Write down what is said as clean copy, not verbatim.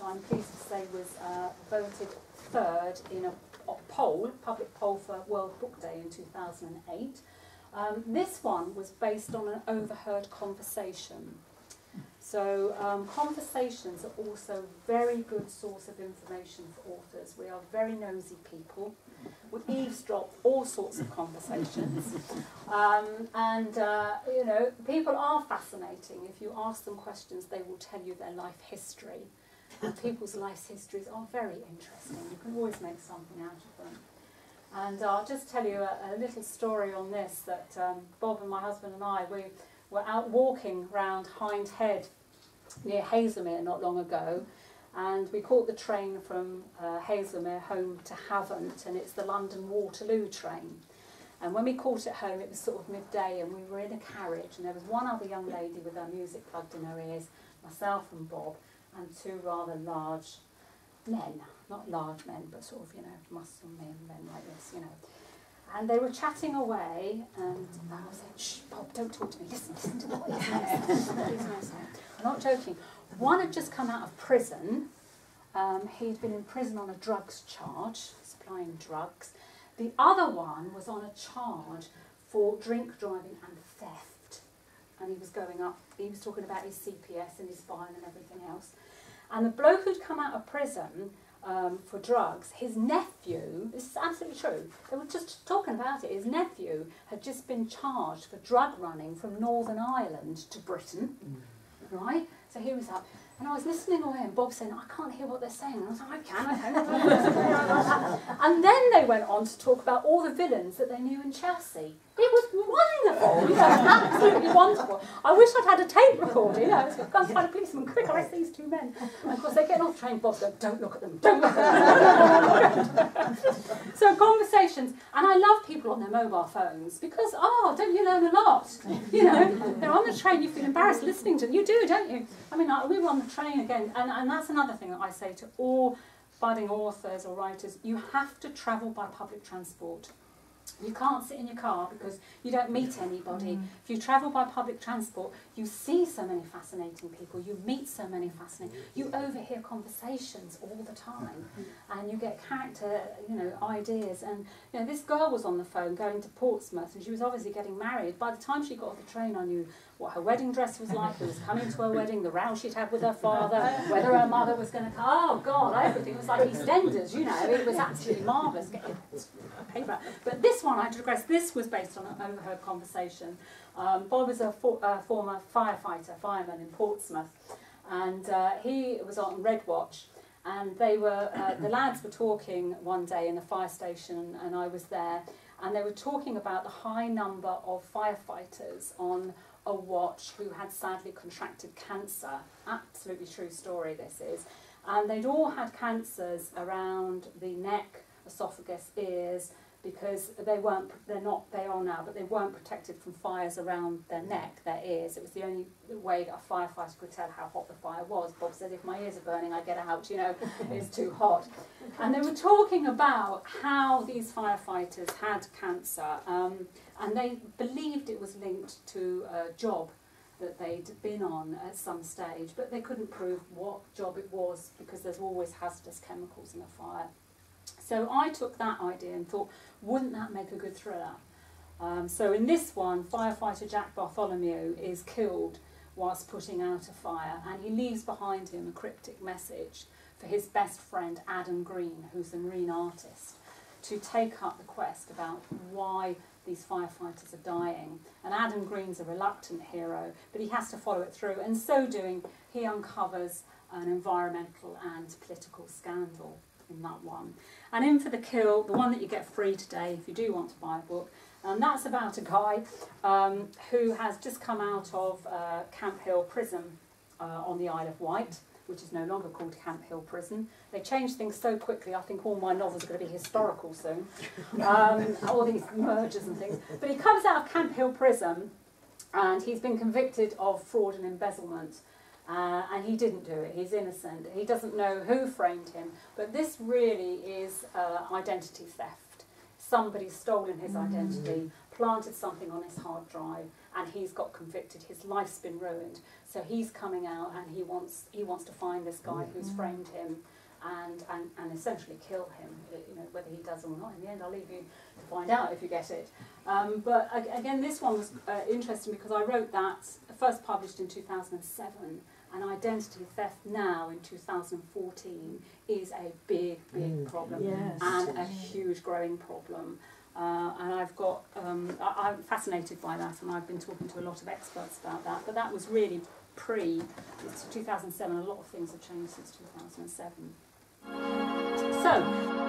I'm pleased to say was voted third in a poll, public poll for World Book Day in 2008. This one was based on an overheard conversation. So conversations are also a very good source of information for authors. We are very nosy people. We eavesdrop all sorts of conversations. You know, people are fascinating. If you ask them questions, they will tell you their life history. And people's life histories are very interesting. You can always make something out of them. And I'll just tell you a little story on this, that Bob and my husband and I, we were out walking round Hind Head near Haslemere not long ago, and we caught the train from Haslemere home to Havant, and it's the London Waterloo train. And when we caught it home, it was sort of midday, and we were in a carriage, and there was one other young lady with her music plugged in her ears, myself and Bob, and two rather large men, not large men, but sort of, you know, muscle men like this, you know. And they were chatting away, and I was saying, shh, Bob, don't talk to me, listen to what he's saying. I'm not joking. One had just come out of prison. He'd been in prison on a drugs charge, supplying drugs. The other one was on a charge for drink driving and theft. And he was going up, he was talking about his CPS and his fine and everything else. And the bloke who'd come out of prison for drugs, his nephew, this is absolutely true, they were just talking about it, his nephew had just been charged for drug running from Northern Ireland to Britain, right? So he was up, and I was listening away, and Bob saying, I can't hear what they're saying. And I was like, I can. And then they went on to talk about all the villains that they knew in Chelsea. It was wonderful, you know, absolutely wonderful. I wish I'd had a tape recorder, you know, go and find a policeman, quick, arrest these two men. And of course they're getting off the train, Bob's going, don't look at them, don't look at them. So conversations, and I love people on their mobile phones, because, oh, don't you learn a lot? You know, they're on the train, you feel embarrassed listening to them, you do, don't you? I mean, we were on the train again, and that's another thing that I say to all budding authors or writers, you have to travel by public transport. You can't sit in your car because you don't meet anybody. If you travel by public transport, you see so many fascinating people, you meet so many fascinating, you overhear conversations all the time, and you get character, you know, ideas. And you know, this girl was on the phone going to Portsmouth, and she was obviously getting married. By the time she got off the train, I knew what her wedding dress was like, who was coming to her wedding, the row she'd had with her father, whether her mother was going to come. Oh God, everything was like EastEnders, you know. It was absolutely marvellous. Paper. But this one, I digress, this was based on an overheard conversation. Bob was a former fireman in Portsmouth, and he was on Red Watch, and they were, the lads were talking one day in the fire station, and I was there, and they were talking about the high number of firefighters on a watch who had sadly contracted cancer. Absolutely true story this is. And they'd all had cancers around the neck, esophagus, ears, because they are now, but they weren't protected from fires around their neck, their ears. It was the only way that a firefighter could tell how hot the fire was. Bob said, if my ears are burning, I get out, you know, it's too hot. And they were talking about how these firefighters had cancer, and they believed it was linked to a job that they'd been on at some stage, but they couldn't prove what job it was because there's always hazardous chemicals in a fire. So I took that idea and thought, wouldn't that make a good thriller? So in this one, firefighter Jack Bartholomew is killed whilst putting out a fire, and he leaves behind him a cryptic message for his best friend Adam Green, who's a marine artist, to take up the quest about why these firefighters are dying. And Adam Green's a reluctant hero, but he has to follow it through, and so doing, he uncovers an environmental and political scandal in that one. And In for the Kill, the one that you get free today if you do want to buy a book, and that's about a guy who has just come out of Camp Hill Prison on the Isle of Wight, which is no longer called Camp Hill Prison. They change things so quickly, I think all my novels are going to be historical soon. All these mergers and things. But he comes out of Camp Hill Prison, and he's been convicted of fraud and embezzlement. And he didn't do it, he's innocent. He doesn't know who framed him, but this really is identity theft. somebody's stolen his identity, planted something on his hard drive, and he's got convicted. His life's been ruined. So he's coming out, and he wants to find this guy who's framed him, and essentially kill him. You know, whether he does or not. In the end, I'll leave you to find out if you get it. But again, this one was interesting because I wrote that first published in 2007. And identity theft now in 2014 is a big, big problem, and a huge growing problem. And I'm fascinated by that, and I've been talking to a lot of experts about that. But that was really it's 2007. A lot of things have changed since 2007. So.